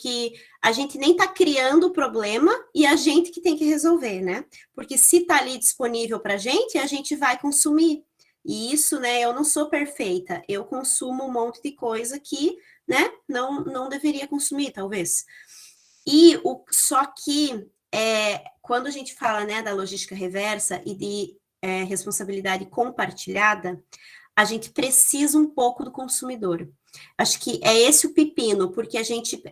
nem está criando o problema e a gente que tem que resolver, né? Porque se está ali disponível para a gente vai consumir. E isso, né? Eu não sou perfeita, eu consumo um monte de coisa que, né? Não deveria consumir, talvez. Só que quando a gente fala, né, da logística reversa e de responsabilidade compartilhada, a gente precisa um pouco do consumidor. Acho que é esse o pepino, porque a gente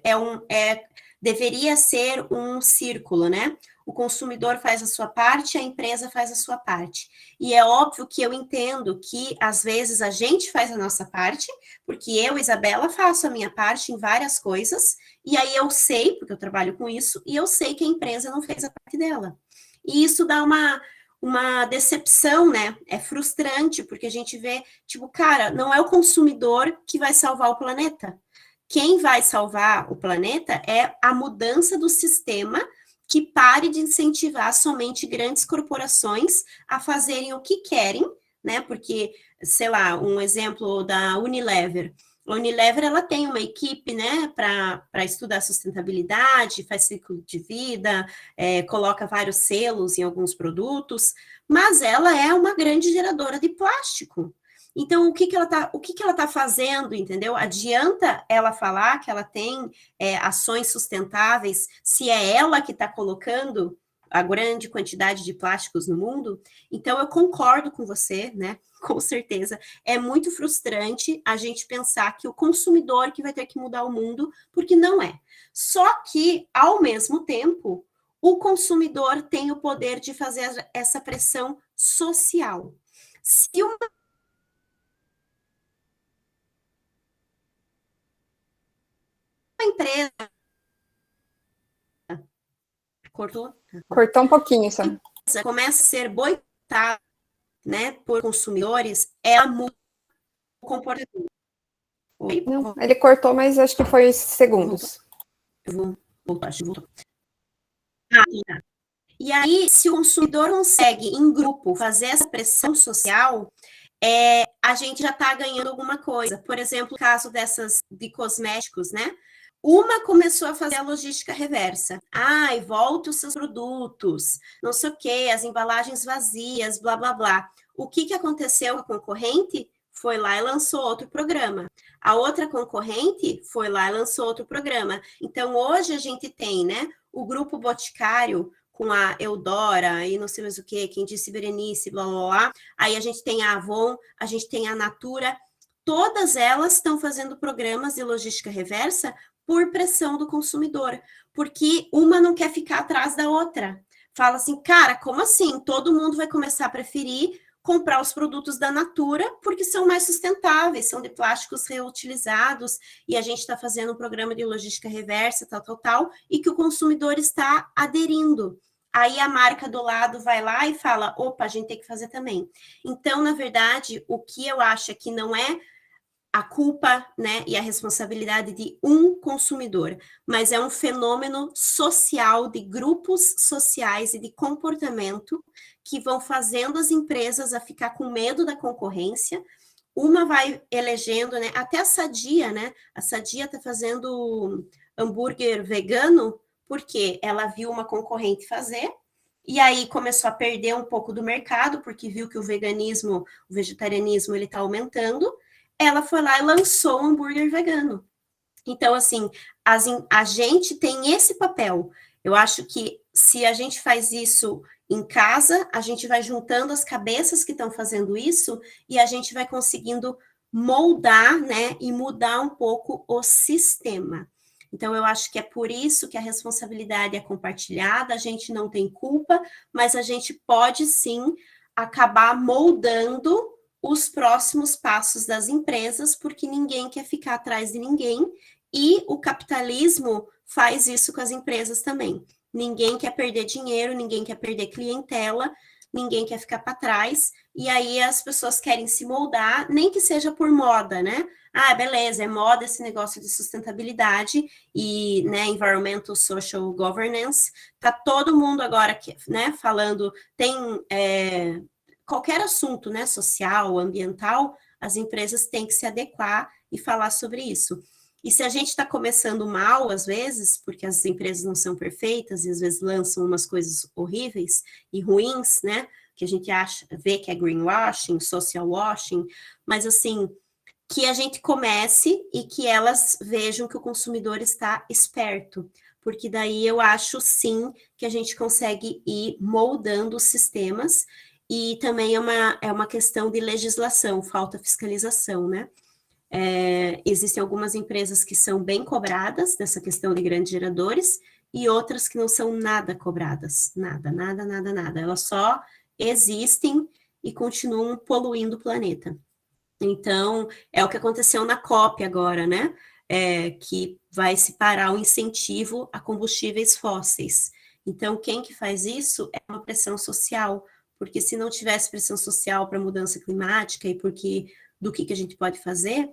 deveria ser um círculo, né? O consumidor faz a sua parte, a empresa faz a sua parte. E é óbvio que eu entendo que, às vezes, a gente faz a nossa parte, porque eu, Isabela, faço a minha parte em várias coisas, e aí eu sei, porque eu trabalho com isso, e eu sei que a empresa não fez a parte dela. E isso dá uma decepção, né? É frustrante, porque a gente vê, tipo, cara, não é o consumidor que vai salvar o planeta. Quem vai salvar o planeta é a mudança do sistema que pare de incentivar somente grandes corporações a fazerem o que querem, né? Porque, sei lá, um exemplo da Unilever. A Unilever, ela tem uma equipe, né, para estudar sustentabilidade, faz ciclo de vida, coloca vários selos em alguns produtos, mas ela é uma grande geradora de plástico. Então, o que ela tá fazendo, entendeu? Adianta ela falar que ela tem ações sustentáveis, se é ela que está colocando a grande quantidade de plásticos no mundo? Então, eu concordo com você, né? Com certeza. É muito frustrante a gente pensar que o consumidor que vai ter que mudar o mundo, porque não é. Só que, ao mesmo tempo, o consumidor tem o poder de fazer essa pressão social. Se uma empresa cortou Cortou um pouquinho só. começa a ser boicotada, né, por consumidores, ela muda o comportamento. Oi? Não, ele cortou, mas acho que foi segundos. Acho que voltou. Tá. E aí, se o consumidor consegue, em grupo, fazer essa pressão social, a gente já está ganhando alguma coisa. Por exemplo, o caso dessas de cosméticos, né? Uma começou a fazer a logística reversa. Ai, volta os seus produtos, não sei o quê, as embalagens vazias, blá, blá, blá. O que aconteceu com a concorrente? Foi lá e lançou outro programa. A outra concorrente foi lá e lançou outro programa. Então, hoje a gente tem, né, o Grupo Boticário com a Eudora e não sei mais o que, quem disse Berenice, blá, blá, blá. Aí a gente tem a Avon, a gente tem a Natura. Todas elas estão fazendo programas de logística reversa por pressão do consumidor, porque uma não quer ficar atrás da outra. Fala assim, cara, como assim? Todo mundo vai começar a preferir comprar os produtos da Natura porque são mais sustentáveis, são de plásticos reutilizados, e a gente está fazendo um programa de logística reversa, tal, e que o consumidor está aderindo. Aí a marca do lado vai lá e fala, opa, a gente tem que fazer também. Então, na verdade, o que eu acho é que não é a culpa, né, e a responsabilidade de um consumidor, mas é um fenômeno social de grupos sociais e de comportamento que vão fazendo as empresas a ficar com medo da concorrência. Uma vai elegendo, né, até a Sadia, né, a Sadia está fazendo hambúrguer vegano porque ela viu uma concorrente fazer, e aí começou a perder um pouco do mercado, porque viu que o veganismo, o vegetarianismo, ele está aumentando. Ela foi lá e lançou um hambúrguer vegano. Então, assim, a gente tem esse papel. Eu acho que se a gente faz isso em casa, a gente vai juntando as cabeças que estão fazendo isso e a gente vai conseguindo moldar, né, e mudar um pouco o sistema. Então, eu acho que é por isso que a responsabilidade é compartilhada, a gente não tem culpa, mas a gente pode sim acabar moldando os próximos passos das empresas, porque ninguém quer ficar atrás de ninguém, e o capitalismo faz isso com as empresas também. Ninguém quer perder dinheiro, ninguém quer perder clientela, ninguém quer ficar para trás, e aí as pessoas querem se moldar, nem que seja por moda, né? Ah, beleza, é moda esse negócio de sustentabilidade e, né, environmental social governance, tá todo mundo agora, né, falando, tem qualquer assunto, né, social, ambiental, as empresas têm que se adequar e falar sobre isso. E se a gente está começando mal, às vezes, porque as empresas não são perfeitas e às vezes lançam umas coisas horríveis e ruins, né, que a gente vê que é greenwashing, social washing, mas assim, que a gente comece e que elas vejam que o consumidor está esperto, porque daí eu acho sim que a gente consegue ir moldando os sistemas. E também é uma questão de legislação, falta fiscalização, né? Existem algumas empresas que são bem cobradas dessa questão de grandes geradores e outras que não são nada cobradas, nada. Elas só existem e continuam poluindo o planeta. Então, é o que aconteceu na COP agora, né? Que vai se parar o incentivo a combustíveis fósseis. Então, quem que faz isso é uma pressão social, porque se não tivesse pressão social para mudança climática e do que a gente pode fazer,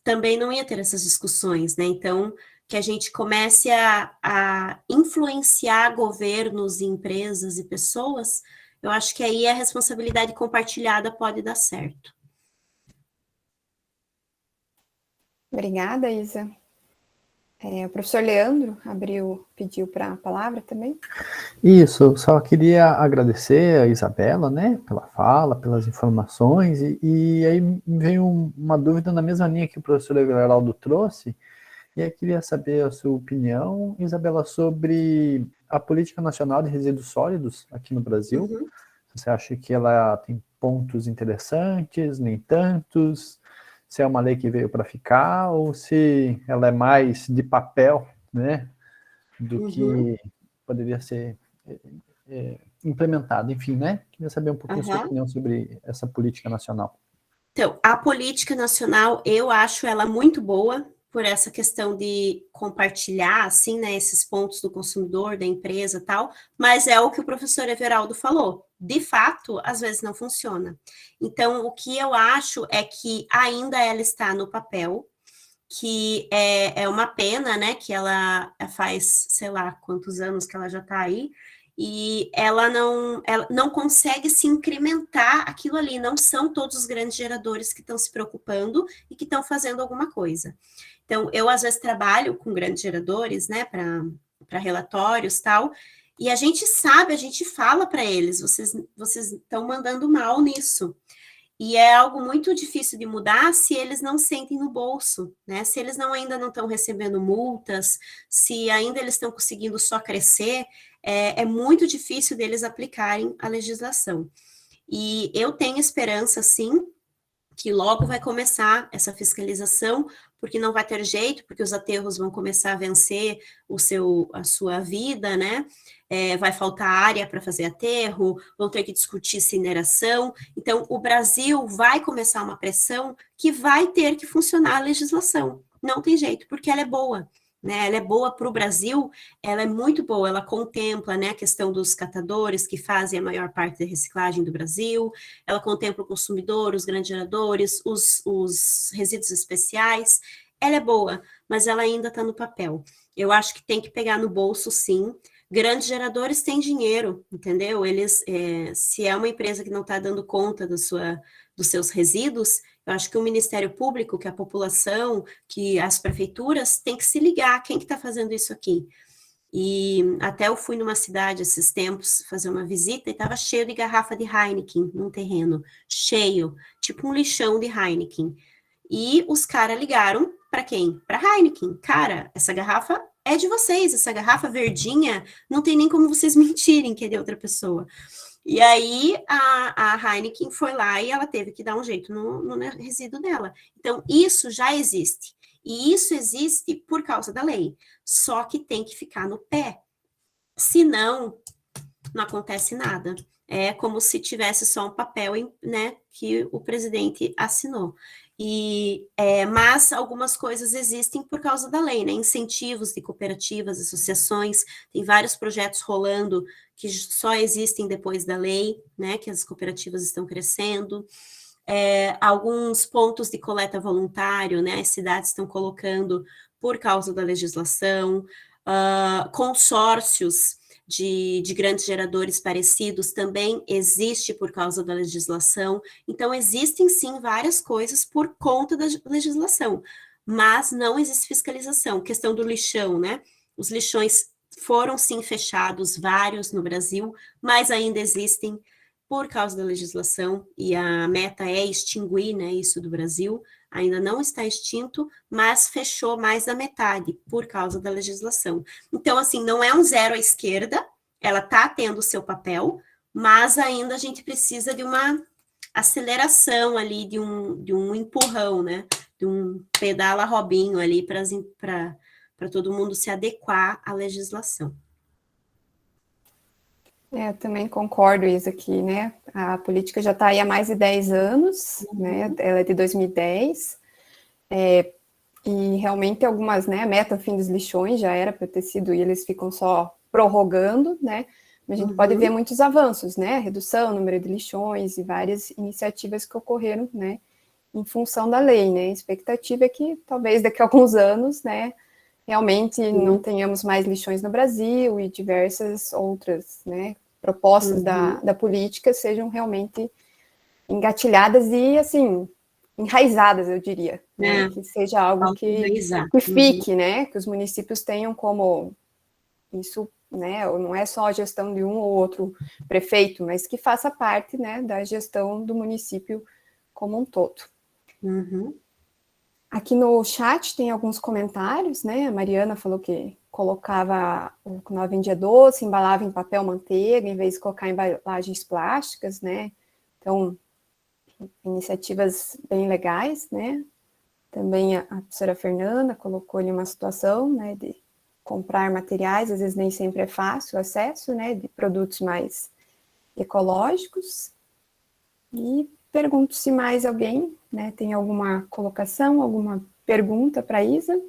também não ia ter essas discussões, né? Então, que a gente comece a influenciar governos, empresas e pessoas, eu acho que aí a responsabilidade compartilhada pode dar certo. Obrigada, Isa. O professor Leandro pediu para a palavra também. Isso, só queria agradecer a Isabela, né, pela fala, pelas informações, e aí me veio uma dúvida na mesma linha que o professor Everaldo trouxe, e aí queria saber a sua opinião, Isabela, sobre a Política Nacional de Resíduos Sólidos aqui no Brasil. Uhum. Você acha que ela tem pontos interessantes, nem tantos? Se é uma lei que veio para ficar, ou se ela é mais de papel, né, do que poderia ser implementada, enfim, né? Queria saber um pouquinho a sua opinião sobre essa política nacional. Então, a política nacional, eu acho ela muito boa, por essa questão de compartilhar, assim, né, esses pontos do consumidor, da empresa e tal, mas é o que o professor Everaldo falou. De fato, às vezes não funciona. Então, o que eu acho é que ainda ela está no papel, que é uma pena, né, que ela faz, sei lá, quantos anos que ela já está aí, e ela não consegue se incrementar aquilo ali, não são todos os grandes geradores que estão se preocupando e que estão fazendo alguma coisa. Então, eu às vezes trabalho com grandes geradores, né, para relatórios e tal, e a gente sabe, a gente fala para eles, vocês estão mandando mal nisso. E é algo muito difícil de mudar se eles não sentem no bolso, né? Se eles ainda não estão recebendo multas, se ainda eles estão conseguindo só crescer, é muito difícil deles aplicarem a legislação. E eu tenho esperança, sim, que logo vai começar essa fiscalização, porque não vai ter jeito, porque os aterros vão começar a vencer a sua vida, né? Vai faltar área para fazer aterro, vão ter que discutir incineração. Então, o Brasil vai começar uma pressão que vai ter que funcionar a legislação. Não tem jeito, porque ela é boa. Né, ela é boa para o Brasil, ela é muito boa, ela contempla, né, a questão dos catadores que fazem a maior parte da reciclagem do Brasil, ela contempla o consumidor, os grandes geradores, os resíduos especiais, ela é boa, mas ela ainda está no papel. Eu acho que tem que pegar no bolso, sim. Grandes geradores têm dinheiro, entendeu? Eles, se é uma empresa que não está dando conta dos seus resíduos, eu acho que o Ministério Público, que a população, que as prefeituras, tem que se ligar, quem que está fazendo isso aqui? E até eu fui numa cidade esses tempos fazer uma visita e estava cheio de garrafa de Heineken num terreno, cheio, tipo um lixão de Heineken. E os caras ligaram para quem? Para Heineken. Cara, essa garrafa é de vocês, essa garrafa verdinha, não tem nem como vocês mentirem que é de outra pessoa. E aí a Heineken foi lá e ela teve que dar um jeito no resíduo dela. Então, isso já existe. E isso existe por causa da lei. Só que tem que ficar no pé. Senão, não acontece nada. É como se tivesse só um papel, né, que o presidente assinou. Mas algumas coisas existem por causa da lei, né? Incentivos de cooperativas, associações, tem vários projetos rolando que só existem depois da lei, né? Que as cooperativas estão crescendo. Alguns pontos de coleta voluntário, né? As cidades estão colocando por causa da legislação, consórcios de grandes geradores parecidos também existe por causa da legislação. Então, existem, sim, várias coisas por conta da legislação, mas não existe fiscalização. Questão do lixão, né? Os lixões foram, sim, fechados, vários no Brasil, mas ainda existem por causa da legislação, e a meta é extinguir, né, isso do Brasil. Ainda não está extinto, mas fechou mais da metade por causa da legislação. Então, assim, não é um zero à esquerda, ela está tendo o seu papel, mas ainda a gente precisa de uma aceleração ali, de um empurrão, né? De um pedala Robinho ali para todo mundo se adequar à legislação. Eu também concordo, Isa, que, né, a política já está aí há mais de 10 anos, né, ela é de 2010, e realmente algumas, né, a meta fim dos lixões já era para ter sido, e eles ficam só prorrogando, né, mas a gente pode ver muitos avanços, né, redução, número de lixões e várias iniciativas que ocorreram, né, em função da lei, né, a expectativa é que talvez daqui a alguns anos, né, realmente não tenhamos mais lixões no Brasil e diversas outras, né, propostas da política sejam realmente engatilhadas e, assim, enraizadas, eu diria, né? Que seja algo que fique, né? Que os municípios tenham como isso, né? Não é só a gestão de um ou outro prefeito, mas que faça parte, né, da gestão do município como um todo. Aqui no chat tem alguns comentários, né? A Mariana falou que colocava, quando ela vendia doce, embalava em papel manteiga, em vez de colocar em embalagens plásticas, né? Então, iniciativas bem legais, né? Também a professora Fernanda colocou ali uma situação, né, de comprar materiais, às vezes nem sempre é fácil o acesso, né, de produtos mais ecológicos. E pergunto se mais alguém, né, tem alguma colocação, alguma pergunta para a Isa.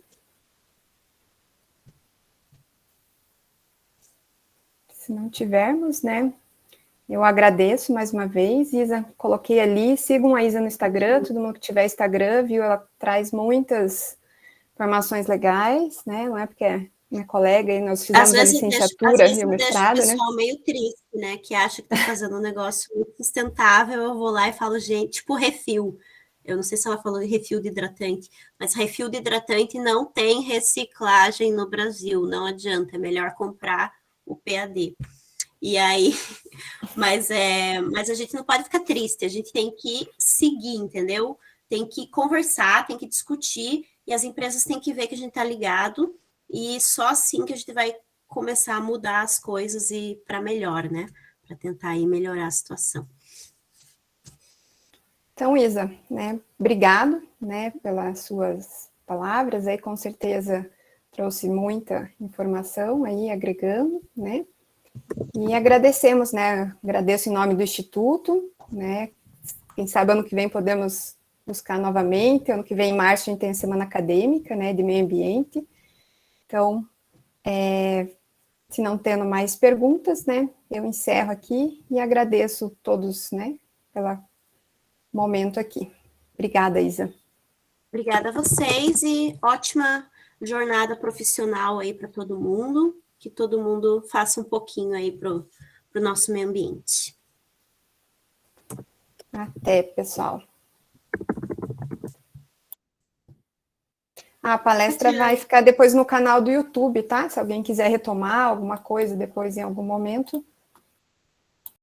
Se não tivermos, né, eu agradeço mais uma vez. Isa, coloquei ali, sigam a Isa no Instagram, todo mundo que tiver Instagram, viu, ela traz muitas informações legais, né, não é porque é minha colega e nós fizemos a licenciatura e o mestrado, né? Às vezes o pessoal meio triste, né, que acha que está fazendo um negócio muito sustentável, eu vou lá e falo, gente, tipo refil. Eu não sei se ela falou de refil de hidratante, mas refil de hidratante não tem reciclagem no Brasil, não adianta, é melhor comprar o PAD. E aí, mas a gente não pode ficar triste, a gente tem que seguir, entendeu? Tem que conversar, tem que discutir, e as empresas têm que ver que a gente está ligado, e só assim que a gente vai começar a mudar as coisas e para melhor, né? Para tentar aí melhorar a situação. Então, Isa, né, obrigado, né, pelas suas palavras, aí com certeza trouxe muita informação aí, agregando, né, e agradecemos, né, agradeço em nome do Instituto, né, quem sabe ano que vem podemos buscar novamente, ano que vem em março a gente tem a semana acadêmica, né, de meio ambiente, então, se não tendo mais perguntas, né, eu encerro aqui e agradeço todos, né, pela momento aqui. Obrigada, Isa. Obrigada a vocês e ótima jornada profissional aí para todo mundo, que todo mundo faça um pouquinho aí para o nosso meio ambiente. Até, pessoal. A palestra vai ficar depois no canal do YouTube, tá? Se alguém quiser retomar alguma coisa depois em algum momento,